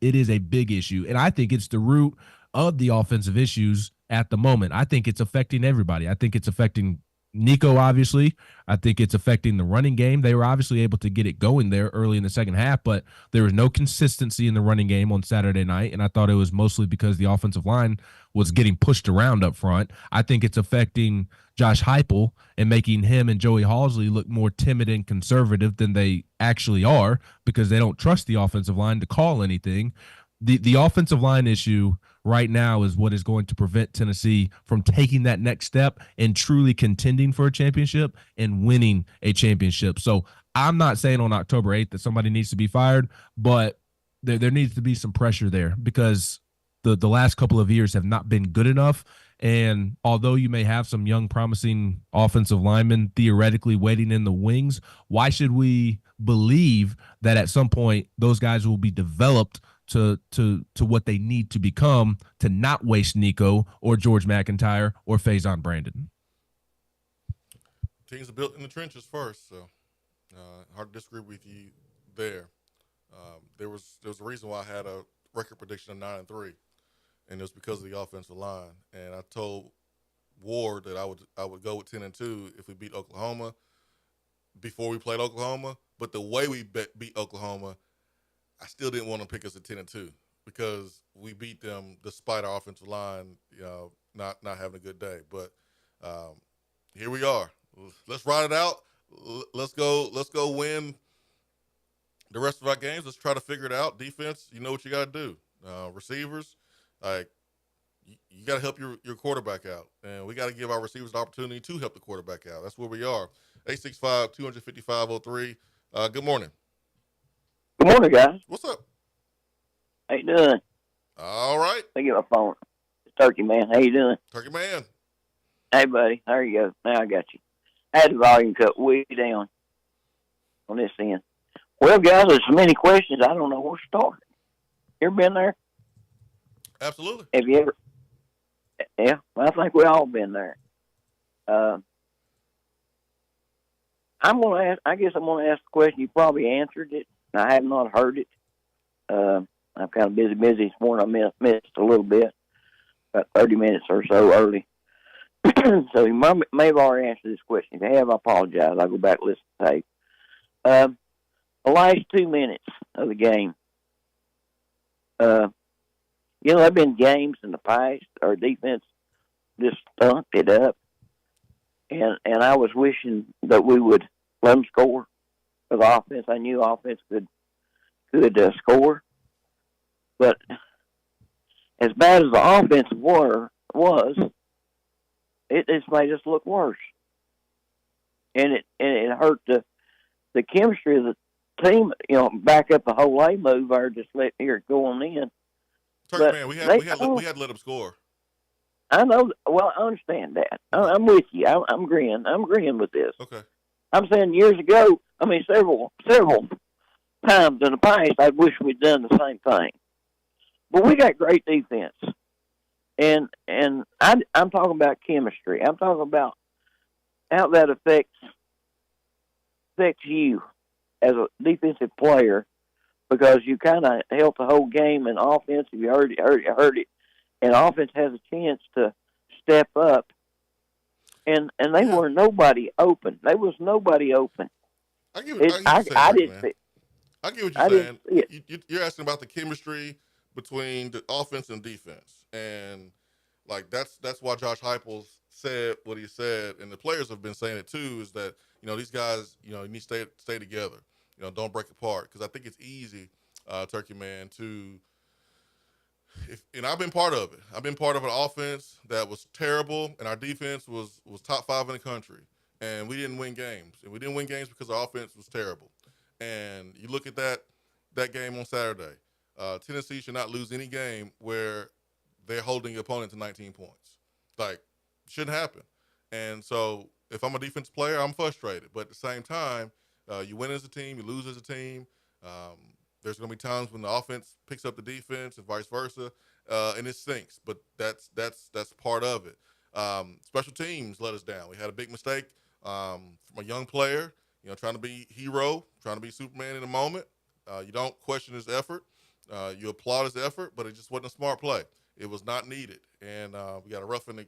it is a big issue. And I think it's the root of the offensive issues at the moment. I think it's affecting everybody. I think it's affecting Nico, obviously. I think it's affecting the running game. They were obviously able to get it going there early in the second half, but there was no consistency in the running game on Saturday night. And I thought it was mostly because the offensive line was getting pushed around up front. I think it's affecting Josh Heupel and making him and Joey Halsley look more timid and conservative than they actually are because they don't trust the offensive line to call anything. The offensive line issue right now is what is going to prevent Tennessee from taking that next step and truly contending for a championship and winning a championship. So I'm not saying on October 8th that somebody needs to be fired, but there needs to be some pressure there because the last couple of years have not been good enough. And although you may have some young, promising offensive linemen theoretically waiting in the wings, why should we believe that at some point those guys will be developed to what they need to become to not waste Nico or George McIntyre or Faison Brandon? Teams are built in the trenches first, so hard to disagree with you there. There was a reason why I had a record prediction of 9-3, and it was because of the offensive line. And I told Ward that I would go with 10-2 if we beat Oklahoma before we played Oklahoma. But the way we beat Oklahoma, I still didn't want to pick us at 10-2 because we beat them despite our offensive line, not having a good day. But here we are. Let's ride it out. Let's go win the rest of our games. Let's try to figure it out. Defense, you know what you got to do. Receivers, like you got to help your quarterback out, and we got to give our receivers the opportunity to help the quarterback out. That's where we are. 865-255-03. Good morning. Good morning, guys. What's up? How you doing? All right. Let me get my phone. It's Turkey Man. How you doing? Turkey Man. Hey, buddy. There you go. Now I got you. I had the volume cut way down on this end. Well, guys, there's so many questions. I don't know where to start. You ever been there? Absolutely. Have you ever? Yeah. Well, I think we all been there. I'm gonna ask. I guess I'm gonna ask the question. You probably answered it. I have not heard it. I'm kind of busy this morning. I missed a little bit, about 30 minutes or so early. So you may have already answered this question. If you have, I apologize. I'll go back and listen to the tape. The last 2 minutes of the game, there have been games in the past our defense just stumped it up, and I was wishing that we would let them score for the offense. I knew offense could score, but as bad as the offense was, it just made us look worse, and it hurt the chemistry of the team. Back up the whole A move or just let it go on in. Turkey Man, we had to let them score. I know. Well, I understand that. I'm with you. I'm agreeing. I'm agreeing with this. Okay. I'm saying years ago. I mean, several times in the past, I wish we'd done the same thing. But we got great defense, and I'm talking about chemistry. I'm talking about how that affects you as a defensive player, because you kind of help the whole game. And offense, if you heard it, and offense has a chance to step up. And they were nobody open. There was nobody open. I get what you're saying. I get what you're saying. You're asking about the chemistry between the offense and defense, and like that's why Josh Heupel said what he said, and the players have been saying it too. Is that these guys you need to stay together. Don't break apart, because I think it's easy, Turkey Man, to. And I've been part of it. I've been part of an offense that was terrible, and our defense was top 5 in the country, and we didn't win games. And we didn't win games because our offense was terrible. And you look at that game on Saturday. Tennessee should not lose any game where they're holding the opponent to 19 points. Like, shouldn't happen. And so if I'm a defensive player, I'm frustrated. But at the same time, you win as a team, you lose as a team. There's going to be times when the offense picks up the defense and vice versa, and it stinks. But that's part of it. Special teams let us down. We had a big mistake from a young player, trying to be hero, trying to be Superman in the moment. You don't question his effort. You applaud his effort, but it just wasn't a smart play. It was not needed. And we got a rough in the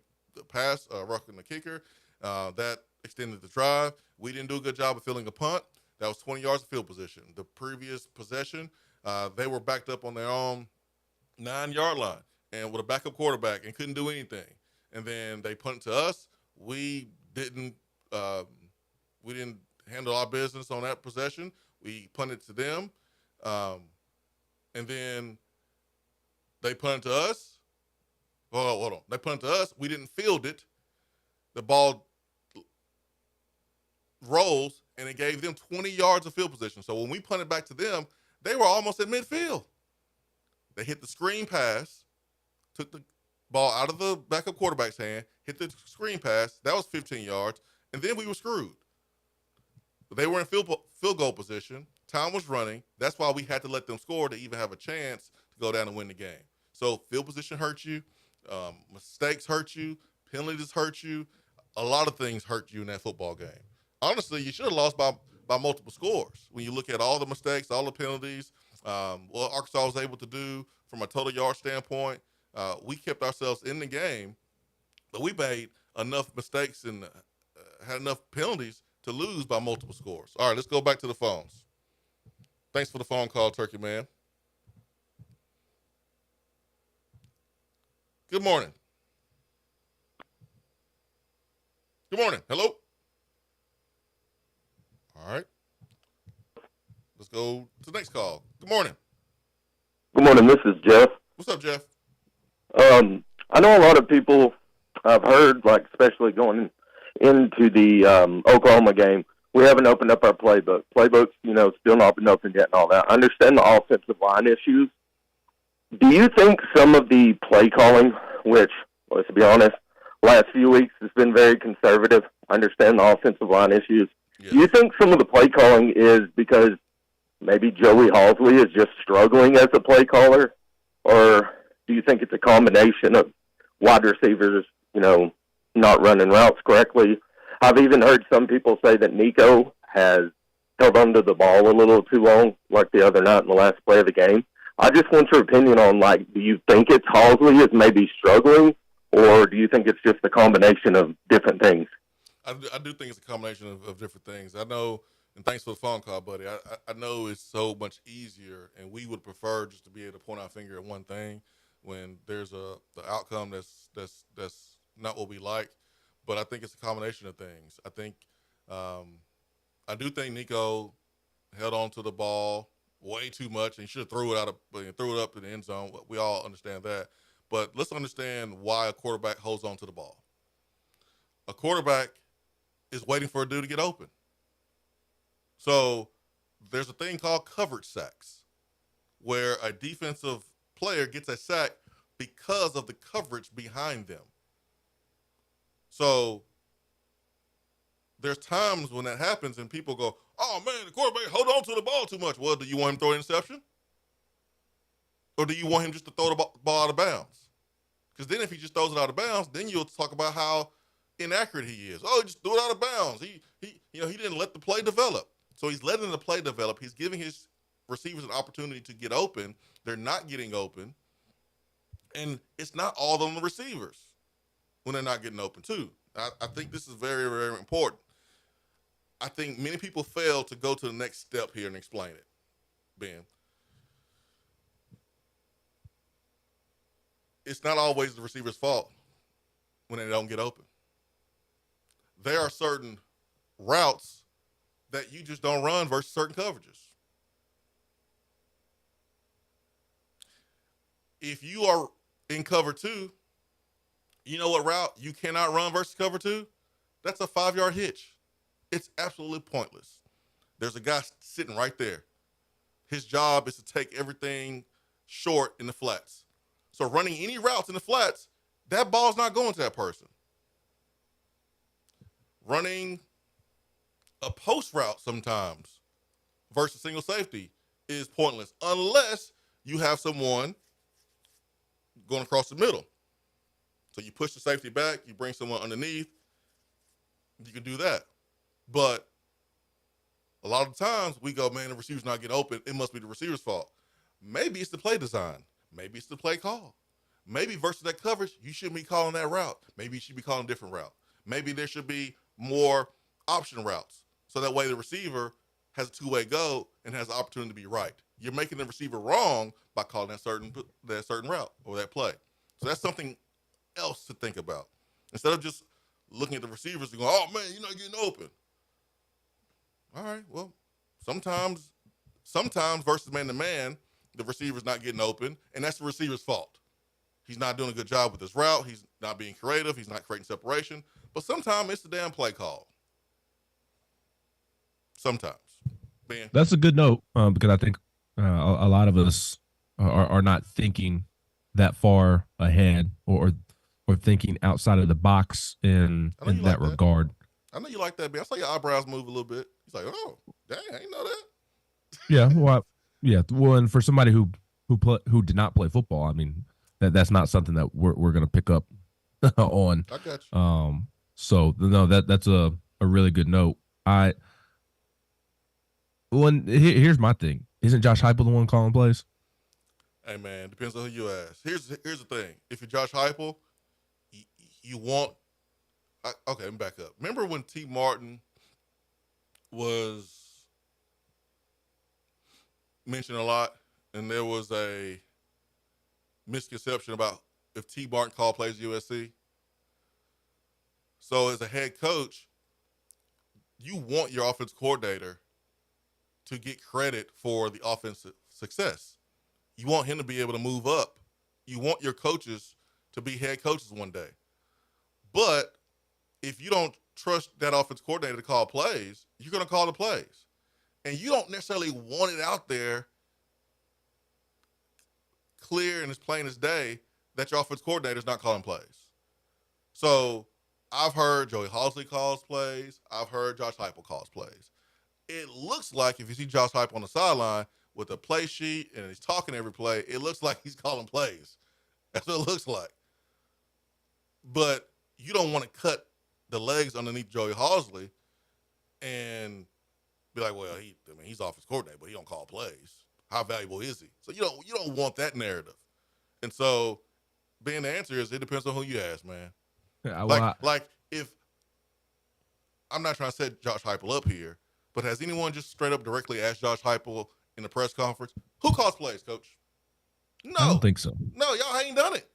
pass, rough in the kicker. That extended the drive. We didn't do a good job of filling a punt. That was 20 yards of field position. The previous possession, they were backed up on their own 9-yard line and with a backup quarterback and couldn't do anything. And then they punted to us. We didn't handle our business on that possession. We punted to them. And then they punted to us. Hold on. They punted to us. We didn't field it. The ball rolls, and it gave them 20 yards of field position. So when we punted back to them, they were almost at midfield. They hit the screen pass, took the ball out of the backup quarterback's hand, hit the screen pass. That was 15 yards, and then we were screwed. They were in field goal position. Time was running. That's why we had to let them score to even have a chance to go down and win the game. So field position hurts you. Mistakes hurt you. Penalties hurt you. A lot of things hurt you in that football game. Honestly, you should have lost by multiple scores. When you look at all the mistakes, all the penalties, what Arkansas was able to do from a total yard standpoint, we kept ourselves in the game, but we made enough mistakes and had enough penalties to lose by multiple scores. All right, let's go back to the phones. Thanks for the phone call, Turkey Man. Good morning. Good morning. Hello? All right. Let's go to the next call. Good morning. Good morning. This is Jeff. What's up, Jeff? I know a lot of people I've heard, like especially going into the Oklahoma game, we haven't opened up our playbook. Playbook's, still not been opened yet and all that. I understand the offensive line issues. Do you think some of the play calling, which, let's be honest, last few weeks has been very conservative? I understand the offensive line issues. Yeah. Do you think some of the play calling is because maybe Joey Halsley is just struggling as a play caller? Or do you think it's a combination of wide receivers, not running routes correctly? I've even heard some people say that Nico has held onto the ball a little too long, like the other night in the last play of the game. I just want your opinion on, do you think it's Halsley is maybe struggling, or do you think it's just a combination of different things? I do think it's a combination of different things. I know, and thanks for the phone call, buddy. I know it's so much easier, and we would prefer just to be able to point our finger at one thing when there's the outcome that's not what we like. But I think it's a combination of things. I think I do think Nico held on to the ball way too much, and he should have threw it up in the end zone. We all understand that. But let's understand why a quarterback holds on to the ball. A quarterback is waiting for a dude to get open. So there's a thing called coverage sacks, where a defensive player gets a sack because of the coverage behind them. So there's times when that happens and people go, oh, man, the quarterback hold on to the ball too much. Well, do you want him to throw an interception? Or do you want him just to throw the ball out of bounds? Because then if he just throws it out of bounds, then you'll talk about how inaccurate he is. Oh, he just threw it out of bounds. He didn't let the play develop. So he's letting the play develop. He's giving his receivers an opportunity to get open. They're not getting open. And it's not all on the receivers when they're not getting open too. I think this is very, very important. I think many people fail to go to the next step here and explain it, Ben. It's not always the receiver's fault when they don't get open. There are certain routes that you just don't run versus certain coverages. If you are in cover 2, you know what route you cannot run versus cover 2? That's a 5-yard hitch. It's absolutely pointless. There's a guy sitting right there. His job is to take everything short in the flats. So running any routes in the flats, that ball's not going to that person. Running a post route sometimes versus single safety is pointless unless you have someone going across the middle. So you push the safety back, you bring someone underneath, you can do that. But a lot of times we go, man, the receiver's not getting open. It must be the receiver's fault. Maybe it's the play design. Maybe it's the play call. Maybe versus that coverage, you shouldn't be calling that route. Maybe you should be calling a different route. Maybe there should be more option routes. So that way the receiver has a two-way go and has the opportunity to be right. You're making the receiver wrong by calling that certain route or that play. So that's something else to think about. Instead of just looking at the receivers and going, oh, man, you're not getting open. All right, well, sometimes versus man-to-man, the receiver's not getting open, and that's the receiver's fault. He's not doing a good job with his route. He's not being creative. He's not creating separation. But sometimes it's the damn play call. Sometimes. Ben. That's a good note because I think a lot of us are not thinking that far ahead or thinking outside of the box in that regard. I know you like that, Ben. I saw your eyebrows move a little bit. He's like, oh, dang, I didn't know that. Yeah, well, and for somebody who did not play football, I mean, that's not something that we're going to pick up on. I got you. So no, that's a really good note. Here's my thing. Isn't Josh Heupel the one calling plays? Hey man, depends on who you ask. Here's the thing. If you're Josh Heupel, you want. Okay, let me back up. Remember when T. Martin was mentioned a lot, and there was a misconception about if T. Martin called plays at USC. So as a head coach, you want your offense coordinator to get credit for the offensive success. You want him to be able to move up. You want your coaches to be head coaches one day. But if you don't trust that offense coordinator to call plays, you're going to call the plays. And you don't necessarily want it out there clear and as plain as day that your offense coordinator is not calling plays. So I've heard Joey Halzle calls plays. I've heard Josh Heupel calls plays. It looks like if you see Josh Heupel on the sideline with a play sheet and he's talking every play, it looks like he's calling plays. That's what it looks like. But you don't want to cut the legs underneath Joey Halzle and be like, well, he's offense coordinator, but he don't call plays. How valuable is he? So you don't want that narrative. And so, being the answer is it depends on who you ask, man. Yeah, like if I'm not trying to set Josh Heupel up here, but has anyone just straight up directly asked Josh Heupel in the press conference, who calls plays, coach? No. I don't think so. No, y'all ain't done it.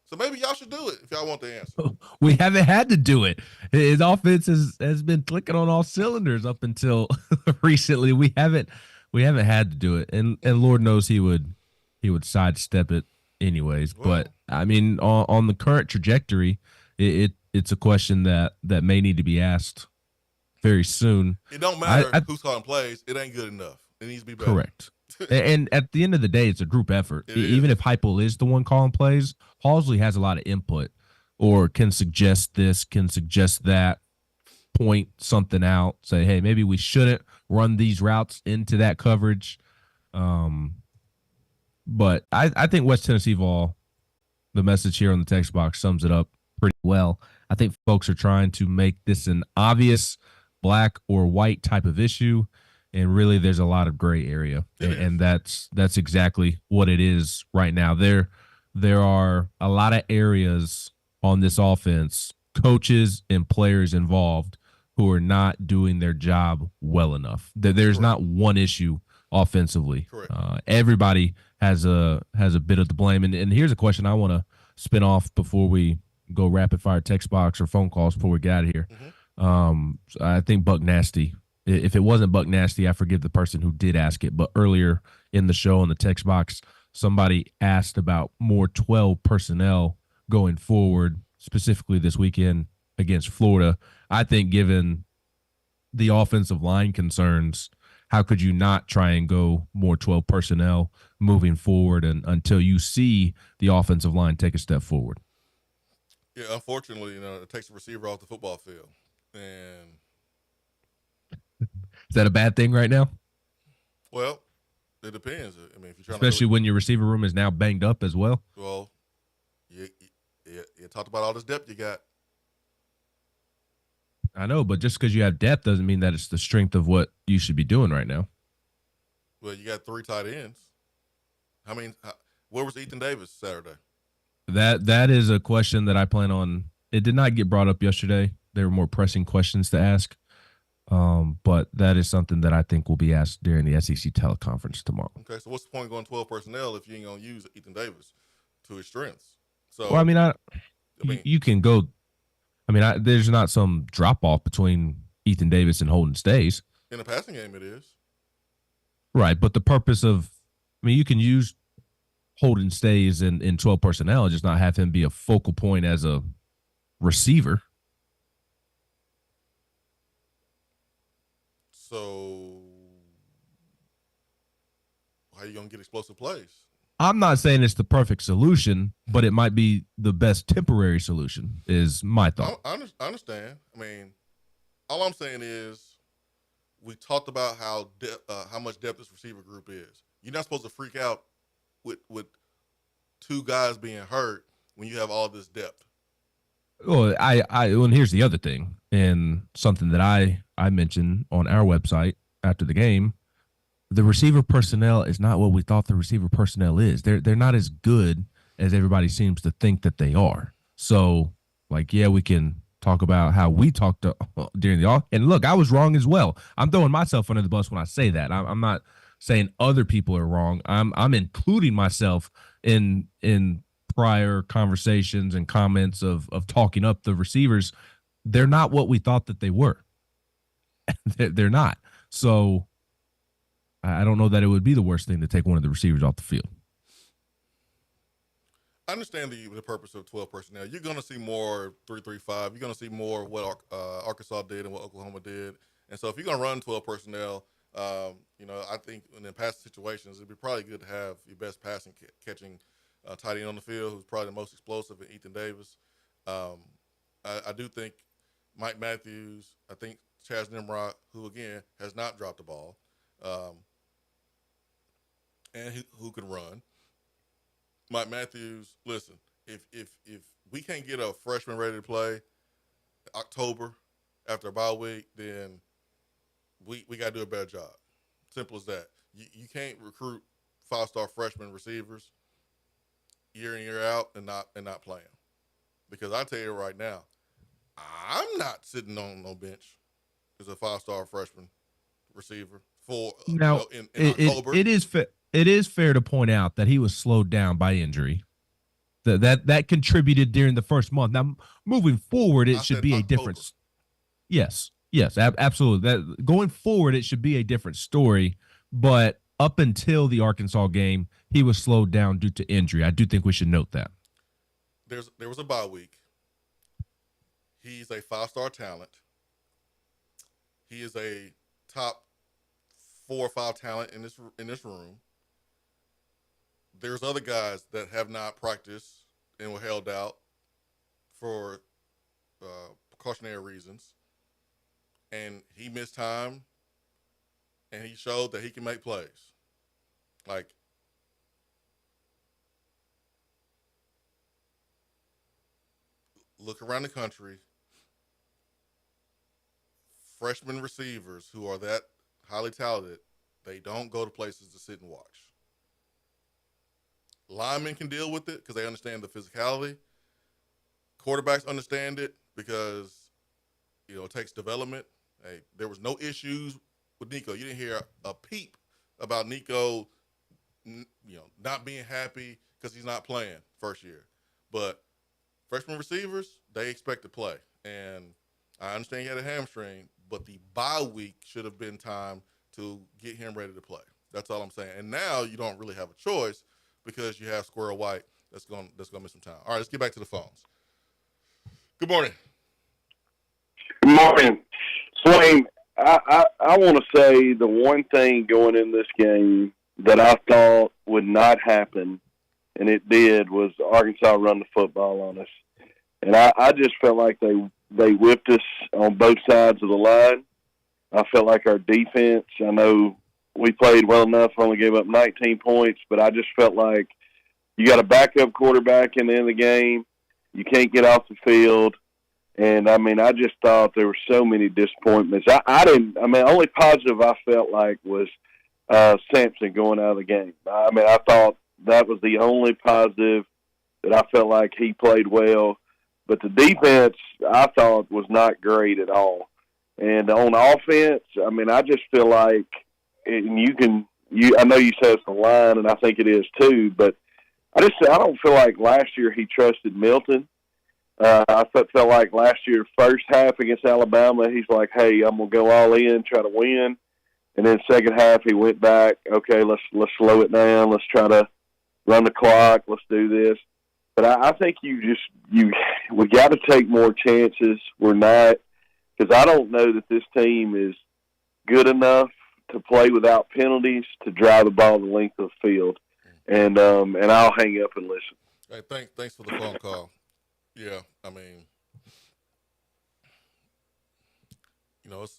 So maybe y'all should do it if y'all want the answer. We haven't had to do it. His offense has been clicking on all cylinders up until recently. We haven't had to do it, and Lord knows he would sidestep it anyways. Well, but I mean, on the current trajectory, it's a question that may need to be asked very soon. It don't matter who's calling plays. It ain't good enough. It needs to be better. Correct. And at the end of the day, it's a group effort. Even if Heupel is the one calling plays, Halzle has a lot of input or can suggest this, can suggest that, point something out, say, hey, maybe we shouldn't run these routes into that coverage. But I think West Tennessee Vol, the message here on the text box sums it up pretty well. I think folks are trying to make this an obvious black or white type of issue. And really, there's a lot of gray area, and that's exactly what it is right now. There are a lot of areas on this offense, coaches and players involved, who are not doing their job well enough. There's not one issue offensively. Everybody has a bit of the blame. And here's a question I want to spin off before we go rapid fire text box or phone calls before we get out of here. I think Buck Nasty. If it wasn't Buck Nasty, I forgive the person who did ask it. But earlier in the show in the text box, somebody asked about more 12 personnel going forward, specifically this weekend against Florida. I think given the offensive line concerns, how could you not try and go more 12 personnel moving forward and until you see the offensive line take a step forward? Yeah, unfortunately, it takes the receiver off the football field. And is that a bad thing right now? Well, it depends. I mean, if you're trying especially when your receiver room is now banged up as well. Well, you talked about all this depth you got. I know, but just because you have depth doesn't mean that it's the strength of what you should be doing right now. Well, you got 3 tight ends. Where was Ethan Davis Saturday? That is a question that I plan on. It did not get brought up yesterday. There were more pressing questions to ask. But that is something that I think will be asked during the SEC teleconference tomorrow. Okay, so what's the point of going 12 personnel if you ain't gonna use Ethan Davis to his strengths? So, well, I mean, you can go. I mean, there's not some drop off between Ethan Davis and Holden Stays. In a passing game, it is. Right, but the purpose of, I mean, you can use Holden Stays in 12 personnel and just not have him be a focal point as a receiver. So, how are you going to get explosive plays? I'm not saying it's the perfect solution, but it might be the best temporary solution, is my thought. I understand. I mean, all I'm saying is we talked about how much depth this receiver group is. You're not supposed to freak out with two guys being hurt when you have all this depth. Well, and here's the other thing, and something that I mentioned on our website after the game. The receiver personnel is not what we thought the receiver personnel is. They're not as good as everybody seems to think that they are. So, like, yeah, we can talk about how we talked during the off. And look, I was wrong as well. I'm throwing myself under the bus when I say that. I'm not saying other people are wrong. I'm including myself in prior conversations and comments of talking up the receivers. They're not what we thought that they were. They're not. So I don't know that it would be the worst thing to take one of the receivers off the field. I understand the purpose of 12 personnel. You're going to see more 3-3-5. You're going to see more of what Arkansas did and what Oklahoma did. And so if you're going to run 12 personnel, I think in past situations, it'd be probably good to have your best passing catching tight end on the field, who's probably the most explosive, in Ethan Davis. I do think Mike Matthews, I think Chaz Nimrod, who, again, has not dropped the ball, and who can run. Mike Matthews, listen, if we can't get a freshman ready to play October after a bye week, then we got to do a better job. Simple as that. You can't recruit 5-star freshman receivers year in, year out and not play them. Because I tell you right now, I'm not sitting on no bench as a 5-star freshman receiver for now, in October. It is fair to point out that he was slowed down by injury. That contributed during the first month. Now, moving forward, it should be a different. Yes, absolutely. That going forward, it should be a different story. But up until the Arkansas game, he was slowed down due to injury. I do think we should note that. There was a bye week. He's a 5-star talent. He is a top 4 or 5 talent in this room. There's other guys that have not practiced and were held out for precautionary reasons. And he missed time, and he showed that he can make plays. Like, look around the country. Freshman receivers who are that highly talented, they don't go to places to sit and watch. Linemen can deal with it because they understand the physicality. Quarterbacks understand it because, it takes development. Hey, there was no issues with Nico. You didn't hear a peep about Nico, not being happy because he's not playing first year. But freshman receivers, they expect to play. And I understand he had a hamstring, but the bye week should have been time to get him ready to play. That's all I'm saying. And now you don't really have a choice because you have Squirrel White that's going to miss some time. All right, let's get back to the phones. Good morning. Good morning. Swain, I want to say the one thing going in this game that I thought would not happen, and it did, was Arkansas run the football on us. And I just felt like they whipped us on both sides of the line. I felt like our defense, I know we played well enough, only gave up 19 points, but I just felt like you got a backup quarterback in the end of the game. You can't get off the field. And, I just thought there were so many disappointments. Only positive I felt like was Sampson going out of the game. I thought that was the only positive that I felt like he played well. But the defense, I thought, was not great at all. And on offense, I mean, I just feel like, and I know you said it's the line, and I think it is too, but I don't feel like last year he trusted Milton. I felt like last year, first half against Alabama, he's like, hey, I'm going to go all in, try to win. And then second half, he went back, okay, let's slow it down. Let's try to run the clock. Let's do this. But I think we got to take more chances. We're not, because I don't know that this team is good enough to play without penalties to drive the ball the length of the field. And I'll hang up and listen. Hey, thanks for the phone call. Yeah, I mean,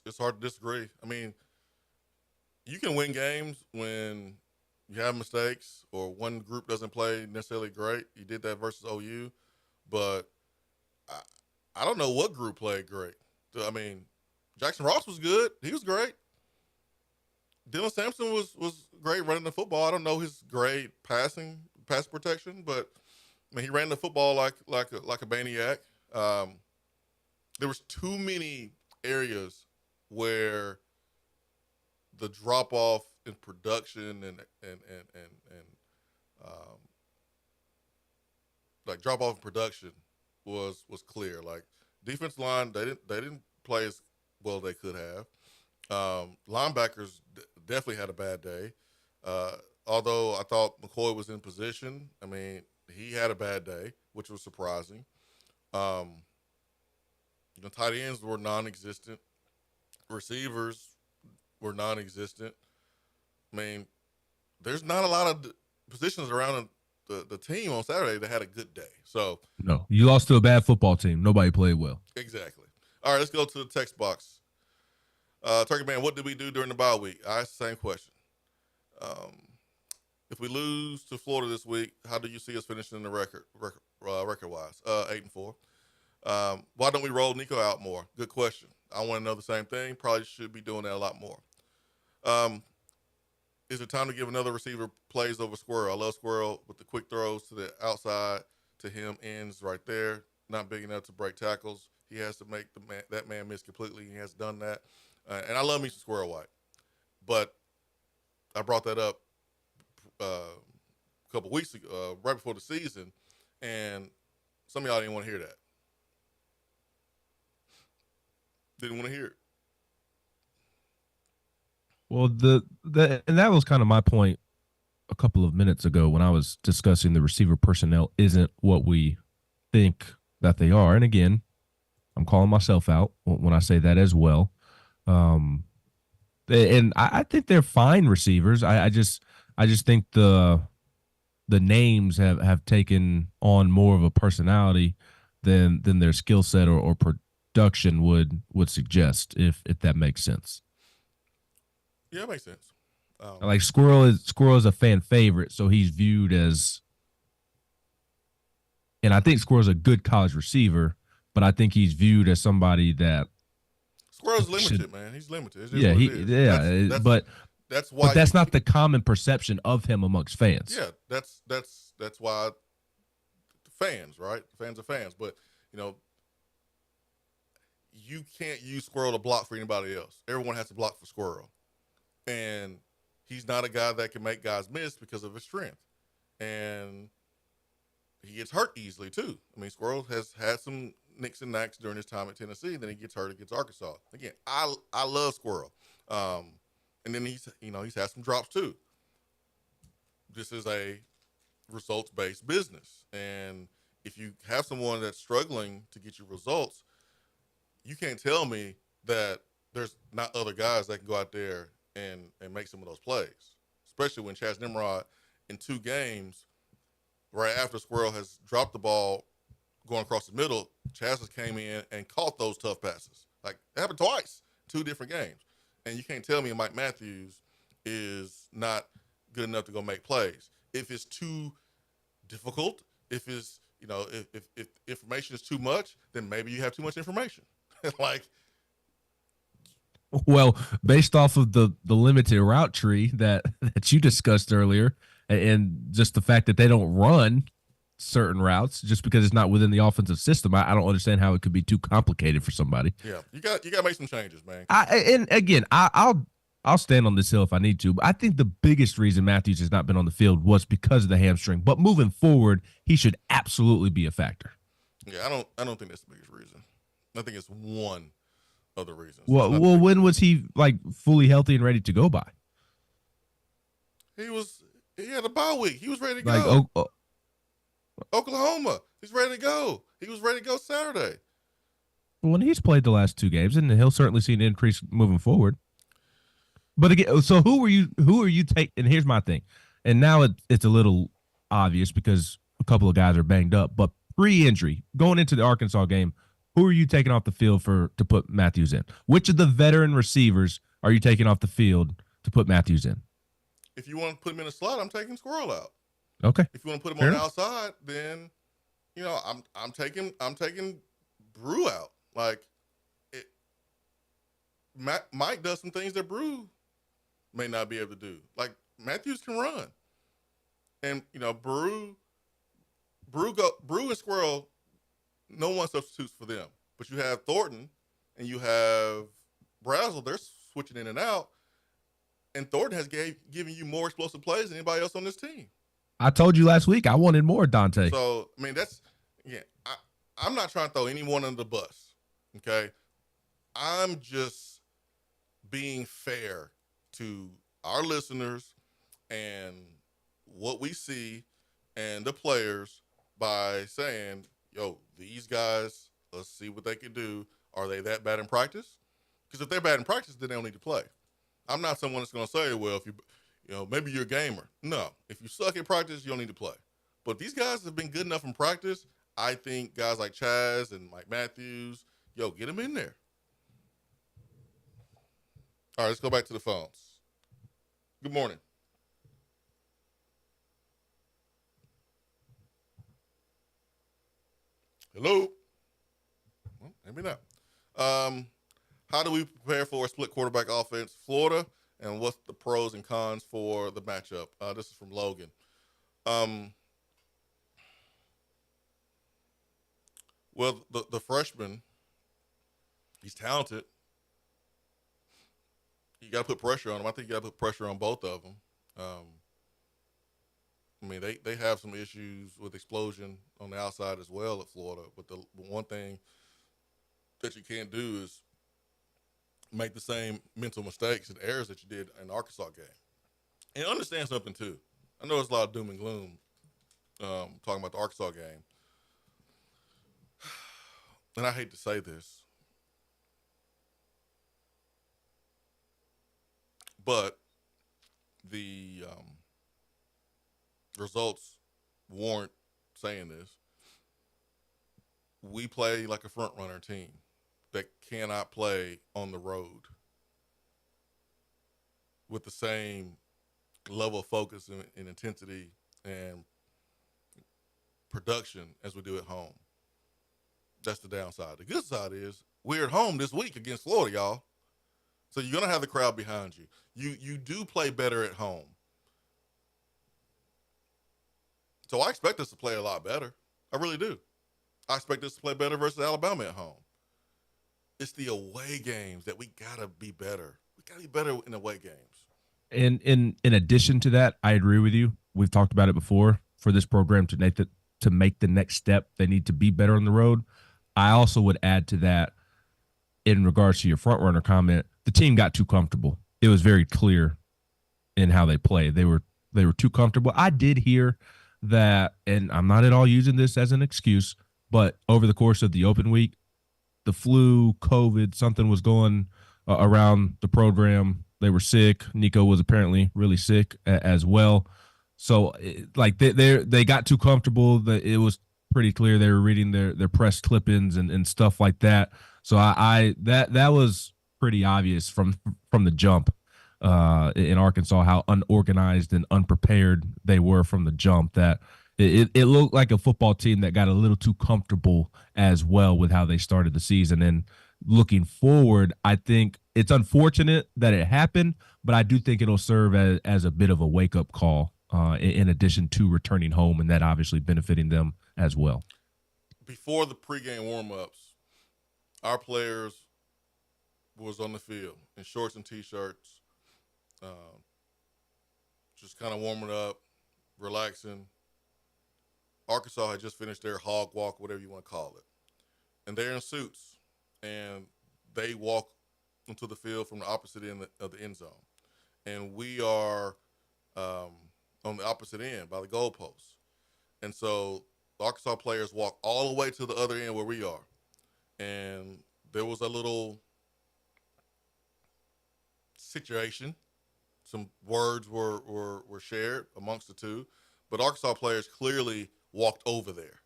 it's hard to disagree. I mean, you can win games when you have mistakes or one group doesn't play necessarily great. You did that versus OU, but I don't know what group played great. I mean, Jackson Ross was good. He was great. Dylan Sampson was great running the football. I don't know his great pass protection, but I mean, he ran the football like a maniac. There was too many areas where the drop off in production and like drop off in production was clear. Like defense line, they didn't play as well as they could have. Linebackers definitely had a bad day. Although I thought McCoy was in position, I mean, he had a bad day, which was surprising. Tight ends were non-existent. Receivers were non-existent. I mean, there's not a lot of positions around the team on Saturday that had a good day. So no, you lost to a bad football team. Nobody played well. Exactly. All right, let's go to the text box. Turkey Man, what did we do during the bye week? I asked the same question. If we lose to Florida this week, how do you see us finishing the record-wise? 8-4. Why don't we roll Nico out more? Good question. I want to know the same thing. Probably should be doing that a lot more. Is it time to give another receiver plays over Squirrel? I love Squirrel with the quick throws to the outside to him, ends right there. Not big enough to break tackles. He has to make that man miss completely. He has done that. And I love me some Squirrel White. But I brought that up a couple weeks ago, right before the season, and some of y'all didn't want to hear that. Didn't want to hear it. Well, and that was kind of my point a couple of minutes ago when I was discussing the receiver personnel isn't what we think that they are. And again, I'm calling myself out when I say that as well. And I think they're fine receivers. I just think the names have taken on more of a personality than their skill set or production would suggest, if that makes sense. Yeah, it makes sense. Like Squirrel is a fan favorite, so he's viewed as, and I think Squirrel's a good college receiver, but I think he's viewed as somebody that Squirrel's limited, man. He's limited. Yeah, but that's why. But that's not the common perception of him amongst fans. Yeah, that's why fans, right? Fans are fans, but you can't use Squirrel to block for anybody else. Everyone has to block for Squirrel, and he's not a guy that can make guys miss because of his strength, and he gets hurt easily too. I mean, Squirrel has had some nicks and knacks during his time at Tennessee. Then he gets hurt against Arkansas. Again, I love Squirrel, and then he's had some drops too. This is a results-based business, and if you have someone that's struggling to get you results, you can't tell me that there's not other guys that can go out there and make some of those plays, especially when Chaz Nimrod in 2 games, right after Squirrel has dropped the ball going across the middle, Chaz has came in and caught those tough passes. Like, it happened twice, 2 different games. And you can't tell me Mike Matthews is not good enough to go make plays. If it's too difficult, if it's, if information is too much, then maybe you have too much information. Well, based off of the limited route tree that you discussed earlier, And just the fact that they don't run certain routes just because it's not within the offensive system, I don't understand how it could be too complicated for somebody. Yeah, you got to make some changes, man. And again, I'll stand on this hill if I need to. But I think the biggest reason Matthews has not been on the field was because of the hamstring. But moving forward, he should absolutely be a factor. Yeah, I don't think that's the biggest reason. I think it's one of the reasons. Well, when was he like fully healthy and ready to go by? He had a bye week. He was ready to go. Oklahoma. He's ready to go. He was ready to go Saturday. Well, he's played the last 2 games, and he'll certainly see an increase moving forward. But again, so who are you taking? And here's my thing. And now it's a little obvious because a couple of guys are banged up. But pre-injury, going into the Arkansas game, who are you taking off the field to put Matthews in? Which of the veteran receivers are you taking off the field to put Matthews in? If you want to put him in a slot, I'm taking Squirrel out. Okay. If you want to put him on the outside, then I'm taking Brew out. Like Mike does some things that Brew may not be able to do. Like Matthews can run, and Brew and Squirrel, no one substitutes for them. But you have Thornton and you have Brazel. They're switching in and out, and Thornton has given you more explosive plays than anybody else on this team. I told you last week I wanted more Dante. So I'm not trying to throw anyone under the bus. Okay, I'm just being fair to our listeners and what we see and the players by saying, yo, these guys, let's see what they can do. Are they that bad in practice? Because if they're bad in practice, then they don't need to play. I'm not someone that's going to say, well, if maybe you're a gamer. No, if you suck at practice, you don't need to play. But these guys have been good enough in practice. I think guys like Chaz and Mike Matthews, get them in there. All right, let's go back to the phones. Good morning. Hello. Well, maybe not. How do we prepare for a split quarterback offense, Florida, and what's the pros and cons for the matchup? This is from Logan. Well, the freshman, he's talented. You got to put pressure on him. I think you got to put pressure on both of them. They have some issues with explosion on the outside as well at Florida. But the one thing that you can't do is make the same mental mistakes and errors that you did in the Arkansas game. And understand something, too. I know there's a lot of doom and gloom talking about the Arkansas game. And I hate to say this, but the results warrant saying this. We play like a front-runner team that cannot play on the road with the same level of focus and intensity and production as we do at home. That's the downside. The good side is we're at home this week against Florida, y'all. So you're going to have the crowd behind you. You do play better at home. So I expect us to play a lot better. I really do. I expect us to play better versus Alabama at home. It's the away games that we got to be better. We got to be better in away games. And in addition to that, I agree with you. We've talked about it before. For this program to make the next step, they need to be better on the road. I also would add to that, in regards to your front runner comment, the team got too comfortable. It was very clear in how they played. They were too comfortable. I did hear that, and I'm not at all using this as an excuse, but over the course of the open week, the flu, COVID, something was going around the program. They were sick. Nico was apparently really sick as well. So, they got too comfortable. It was pretty clear they were reading their press clippings and stuff like that. So that was pretty obvious from the jump in Arkansas how unorganized and unprepared they were from the jump. That it looked like a football team that got a little too comfortable as well with how they started the season. And looking forward, I think it's unfortunate that it happened, but I do think it'll serve as a bit of a wake-up call in addition to returning home, and that obviously benefiting them as well. Before the pregame warm-ups, our players was on the field in shorts and T-shirts, just kind of warming up, relaxing. Arkansas had just finished their hog walk, whatever you want to call it. And they're in suits, and they walk into the field from the opposite end of the end zone. And we are on the opposite end by the goalposts. And so the Arkansas players walk all the way to the other end where we are. And there was a little situation. Some words were shared amongst the two. But Arkansas players clearly walked over there.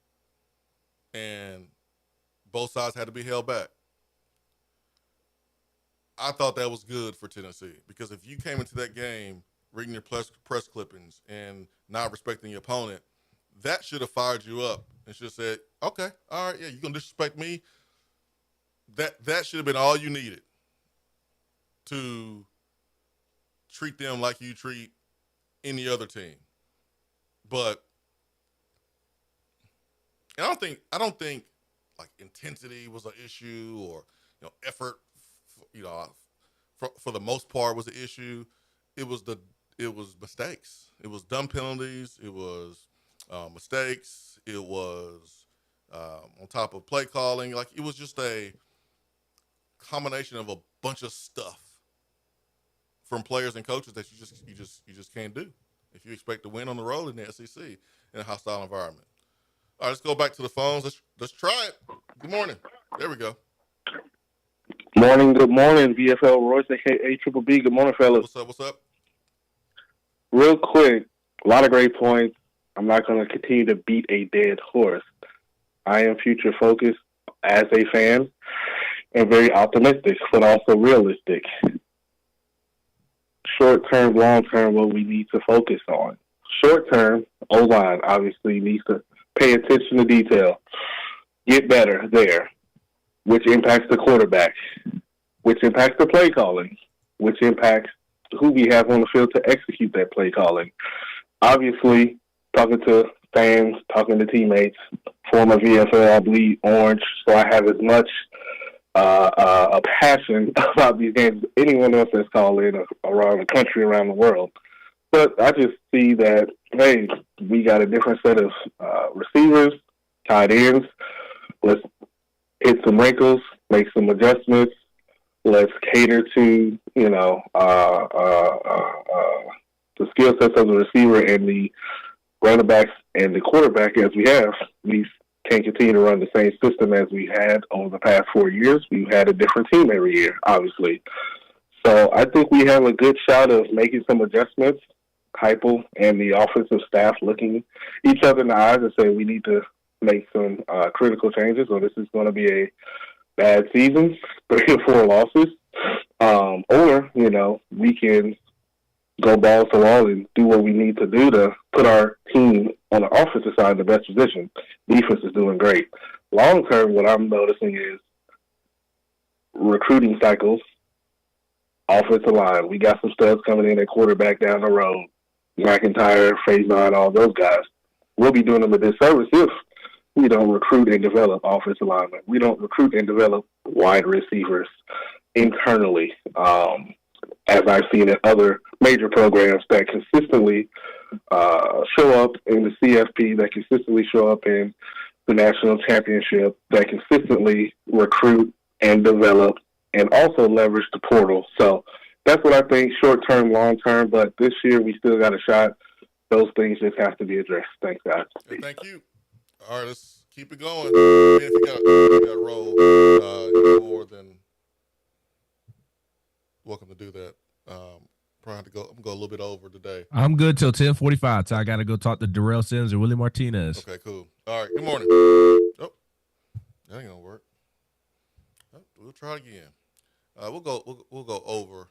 And both sides had to be held back. I thought that was good for Tennessee because if you came into that game reading your press clippings and not respecting your opponent, that should have fired you up and should have said, okay, all right, yeah, you're going to disrespect me. That should have been all you needed to treat them like you treat any other team. But I don't think like intensity was an issue or effort. For the most part was the issue. It was mistakes. It was dumb penalties. It was mistakes. It was on top of play calling. Like it was just a combination of a bunch of stuff from players and coaches that you just can't do if you expect to win on the road in the SEC in a hostile environment. All right, let's go back to the phones. Let's try it. Good morning. There we go. Morning, good morning, VFL Royce, a.k.a. Triple B. Good morning, fellas. What's up? Real quick, a lot of great points. I'm not going to continue to beat a dead horse. I am future-focused as a fan and very optimistic, but also realistic. Short-term, long-term, what we need to focus on. Short-term, O-line obviously needs to pay attention to detail, get better there, which impacts the quarterback, which impacts the play calling, which impacts who we have on the field to execute that play calling. Obviously, talking to fans, talking to teammates, former VFL, I bleed orange, so I have as much a passion about these games as anyone else that's called in around the country, around the world. But I just see that, hey, we got a different set of receivers, tight ends. Let's hit some wrinkles, make some adjustments. Let's cater to, the skill sets of the receiver and the running backs and the quarterback as we have. We can't continue to run the same system as we had over the past 4 years. We've had a different team every year, obviously. So I think we have a good shot of making some adjustments. Heupel and the offensive staff looking each other in the eyes and saying we need to make some critical changes, or this is going to be a bad season, 3 or 4 losses, or we can go balls to wall and do what we need to do to put our team on the offensive side in the best position. Defense is doing great. Long term, what I'm noticing is recruiting cycles, offensive line. We got some studs coming in at quarterback down the road. McIntyre, Faison, all those guys. We'll be doing them a disservice if we don't recruit and develop offensive linemen. We don't recruit and develop wide receivers internally, as I've seen in other major programs that consistently show up in the CFP, that consistently show up in the national championship, that consistently recruit and develop and also leverage the portal. So that's what I think, short-term, long-term, but this year we still got a shot. Those things just have to be addressed. Thanks, guys. Hey, thank you. All right, let's keep it going. If you got to roll, you're more than welcome to do that. Probably have to go. I'm gonna go a little bit over today. I'm good till 10:45. So I got to go talk to Darrell Sims or Willie Martinez. Okay, cool. All right. Good morning. Oh, that ain't gonna work. Oh, we'll try again. We'll go over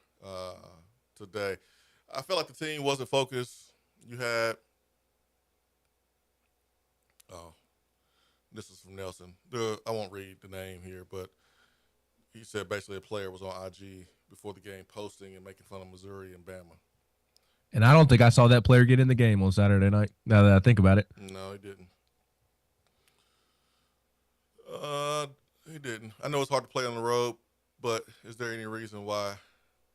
today. I felt like the team wasn't focused. You had. Oh, this is from Nelson. I won't read the name here, but he said basically a player was on IG before the game posting and making fun of Missouri and Bama. And I don't think I saw that player get in the game on Saturday night, now that I think about it. No, he didn't. He didn't. I know it's hard to play on the road, but is there any reason why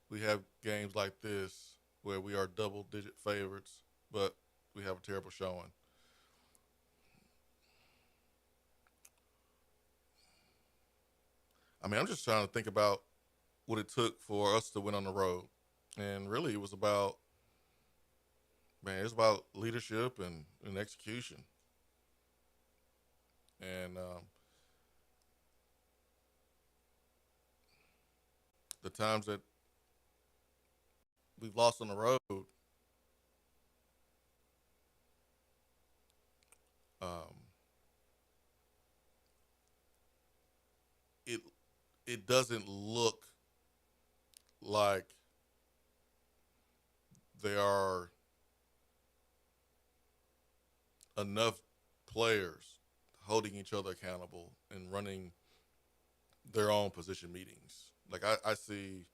we have games like this where we are double-digit favorites, but we have a terrible showing? I mean, I'm just trying to think about what it took for us to win on the road. And really, it was about, it's about leadership and execution. And the times that we've lost on the road, it doesn't look like there are enough players holding each other accountable and running their own position meetings. Like I see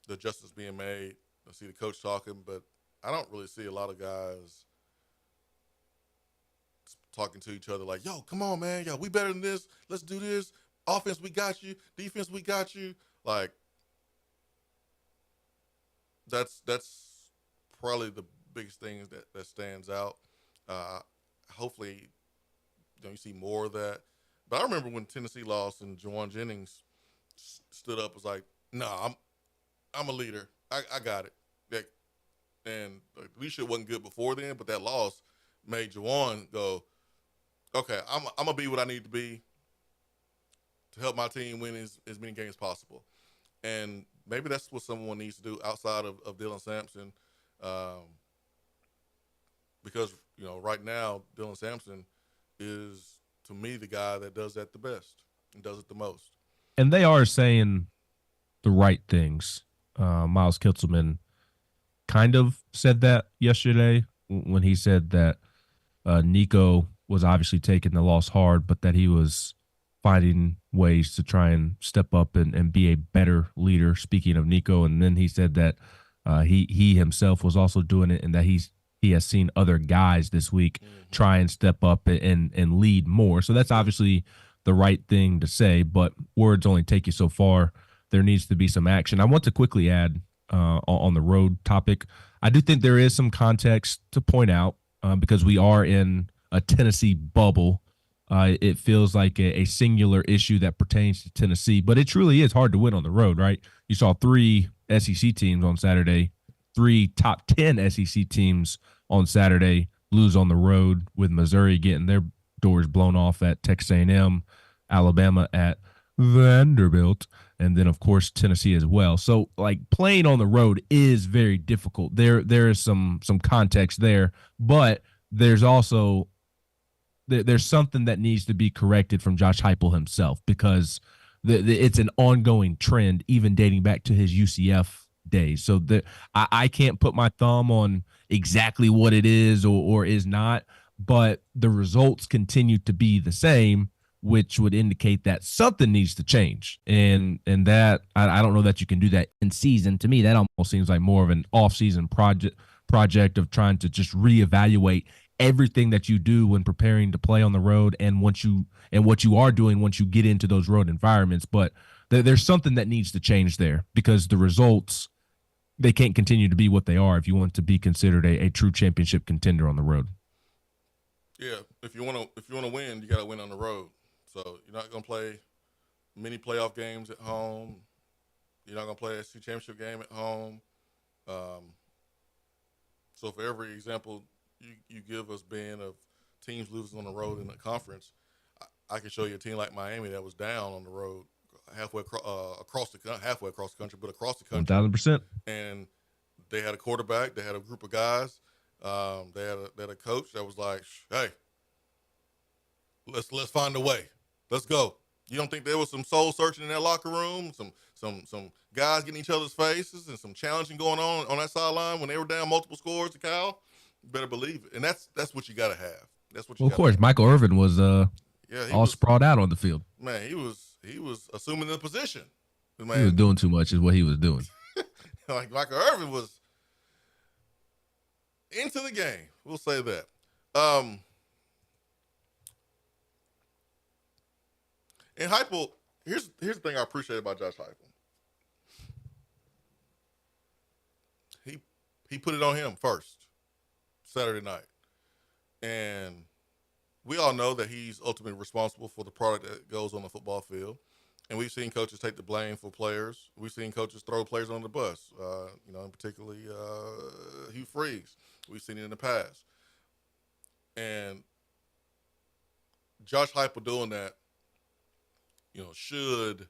the adjustments being made. I see the coach talking, but I don't really see a lot of guys talking to each other like, yo, come on, man. Yo, we better than this. Let's do this. Offense, we got you. Defense, we got you. Like, that's probably the biggest thing that stands out. Hopefully, you see more of that. But I remember when Tennessee lost and Juwan Jennings stood up, was like, "Nah, I'm a leader. I got it." Like, and the leadership wasn't good before then, but that loss made Juwan go, "Okay, I'm gonna be what I need to be to help my team win as many games as possible." And maybe that's what someone needs to do outside of Dylan Sampson, because right now Dylan Sampson is, to me, the guy that does that the best and does it the most. And they are saying the right things. Miles Kitzelman kind of said that yesterday when he said that Nico was obviously taking the loss hard, but that he was finding ways to try and step up and be a better leader, speaking of Nico. And then he said that he himself was also doing it, and that he has seen other guys this week try and step up and lead more. So that's obviously the right thing to say, but words only take you so far. There needs to be some action. I want to quickly add on the road topic, I do think there is some context to point out because we are in a Tennessee bubble. It feels like a singular issue that pertains to Tennessee, but it truly is hard to win on the road, right? You saw 3 SEC teams on Saturday, 3 top 10 SEC teams on Saturday lose on the road, with Missouri getting their doors blown off at Texas A&M, Alabama at Vanderbilt, and then, of course, Tennessee as well. So, like, playing on the road is very difficult. There is some context there, but there's also there's something that needs to be corrected from Josh Heupel himself, because it's an ongoing trend, even dating back to his UCF days. So I can't put my thumb on exactly what it is or is not, but the results continue to be the same, which would indicate that something needs to change. And that I don't know that you can do that in season. To me, that almost seems like more of an off-season project of trying to just reevaluate everything that you do when preparing to play on the road and what you are doing once you get into those road environments. But there's something that needs to change there, because the results, they can't continue to be what they are if you want to be considered a true championship contender on the road. Yeah, if you want to win, you got to win on the road. So you're not going to play many playoff games at home. You're not going to play a SEC championship game at home. So for every example you give us, Ben, of teams losing on the road in the conference, I can show you a team like Miami that was down on the road halfway across the country, but across the country. 1,000%. And they had a quarterback. They had a group of guys. They had a coach that was like, "Hey, let's find a way. Let's go." You don't think there was some soul searching in that locker room, some guys getting each other's faces, and some challenging going on that sideline when they were down multiple scores to Cal? You better believe it. And that's what you got to have. That's what you. Well, of course, have. Michael Irvin was sprawled out on the field. Man, he was assuming the position. Man, he was doing too much is what he was doing. Like Michael Irvin was. into the game. We'll say that. And Heupel, here's the thing I appreciate about Josh Heupel. He put it on him first, Saturday night. And we all know that he's ultimately responsible for the product that goes on the football field. And we've seen coaches take the blame for players. We've seen coaches throw players on the bus, and particularly Hugh Freeze. We've seen it in the past. And Josh Heupel doing that, should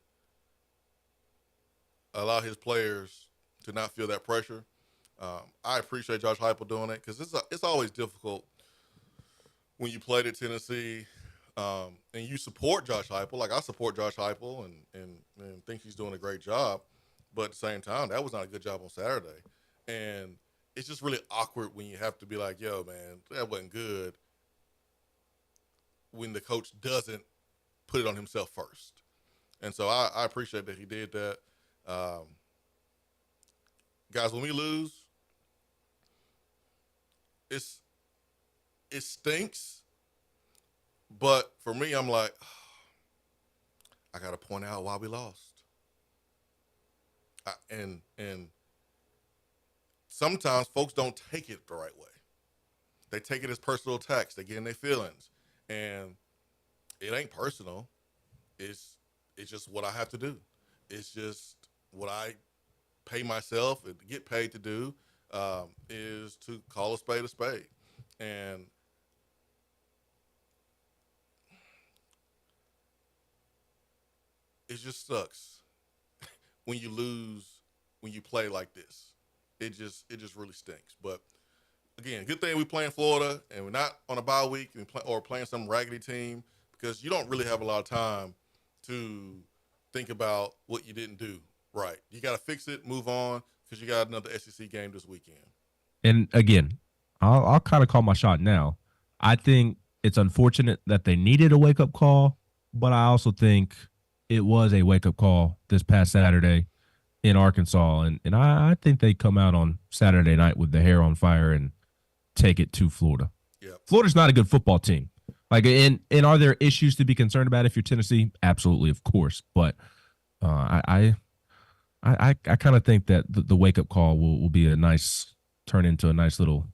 allow his players to not feel that pressure. I appreciate Josh Heupel doing it because it's always difficult when you played at Tennessee and you support Josh Heupel. Like, I support Josh Heupel and think he's doing a great job. But at the same time, that was not a good job on Saturday. And it's just really awkward when you have to be like, yo, man, that wasn't good, when the coach doesn't put it on himself first. And so I appreciate that he did that. Guys, when we lose, it stinks. But for me, I'm like, I got to point out why we lost. And sometimes folks don't take it the right way. They take it as personal attacks. They get in their feelings. And it ain't personal. It's just what I have to do. It's just what I pay myself and get paid to do, is to call a spade a spade. And it just sucks when you lose, when you play like this. It just really stinks. But again, good thing we play in Florida and we're not on a bye week or playing some raggedy team, because you don't really have a lot of time to think about what you didn't do right. You got to fix it, move on, because you got another SEC game this weekend. And again, I'll kind of call my shot now. I think it's unfortunate that they needed a wake-up call, but I also think it was a wake-up call this past Saturday in Arkansas. And I think they come out on Saturday night with the hair on fire and take it to Florida. Yep. Florida's not a good football team. Like, and are there issues to be concerned about if you're Tennessee? Absolutely, of course. But I kind of think that the wake-up call will be turn into a nice little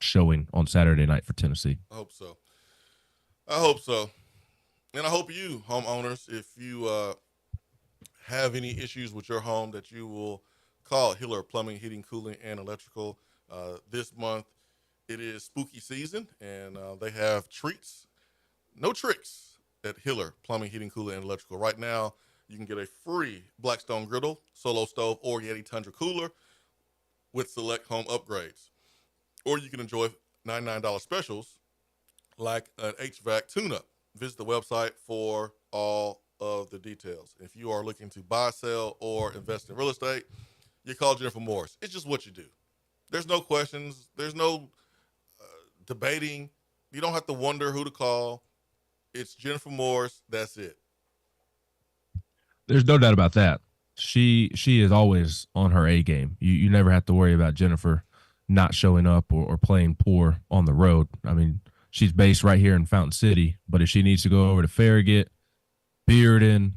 showing on Saturday night for Tennessee. I hope so. And I hope you, homeowners, if you have any issues with your home, that you will call Hiller Plumbing, Heating, Cooling, and Electrical. This month, it is spooky season, and they have treats, no tricks, at Hiller Plumbing, Heating, Cooling, and Electrical. Right now, you can get a free Blackstone griddle, Solo stove, or Yeti Tundra cooler with select home upgrades. Or you can enjoy $99 specials like an HVAC tune-up. Visit the website for all of the details. If you are looking to buy, sell, or invest in real estate, you call Jennifer Morris. It's just what you do. There's no questions. There's no debating. You don't have to wonder who to call. It's Jennifer Morris. That's it. There's no doubt about that. She is always on her A game. You never have to worry about Jennifer not showing up or playing poor on the road. I mean, she's based right here in Fountain City, but if she needs to go over to Farragut, Bearden,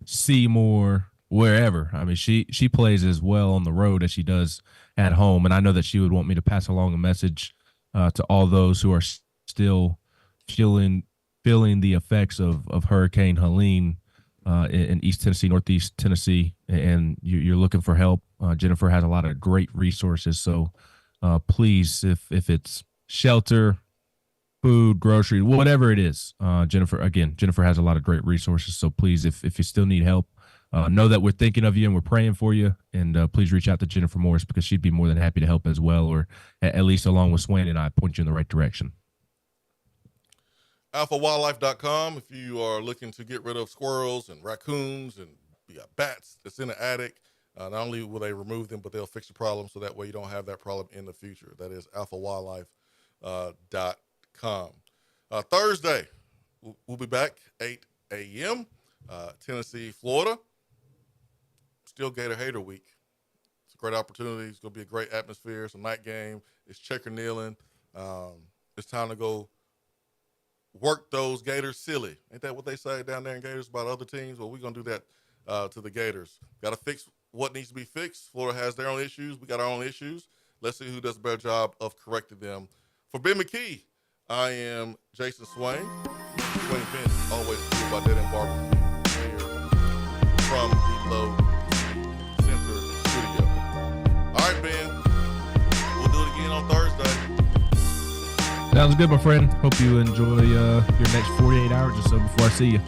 Seymour, wherever, I mean, she plays as well on the road as she does at home. And I know that she would want me to pass along a message to all those who are still feeling the effects of Hurricane Helene in East Tennessee, Northeast Tennessee, and you're looking for help. Jennifer has a lot of great resources. So please, if it's shelter, food, grocery, whatever it is, Jennifer has a lot of great resources. So please, if you still need help, know that we're thinking of you and we're praying for you. And please reach out to Jennifer Morris, because she'd be more than happy to help as well, or at least along with Swain and I, point you in the right direction. AlphaWildlife.com. If you are looking to get rid of squirrels and raccoons and bats that's in the attic, not only will they remove them, but they'll fix the problem, so that way you don't have that problem in the future. That is AlphaWildlife.com. Thursday, we'll be back 8 a.m. Tennessee, Florida. Still Gator Hater Week. It's a great opportunity. It's going to be a great atmosphere. It's a night game. It's checker kneeling. It's time to go work those Gators silly. Ain't that what they say down there in Gators about other teams? Well, we're going to do that to the Gators. Got to fix what needs to be fixed. Florida has their own issues. We got our own issues. Let's see who does a better job of correcting them. For Ben McKee, I am Jason Swain. Swain Event, always cool by Dead End Barbecue here from the Low Center Studio. All right, Ben. We'll do it again on Thursday. Sounds good, my friend. Hope you enjoy your next 48 hours or so before I see you.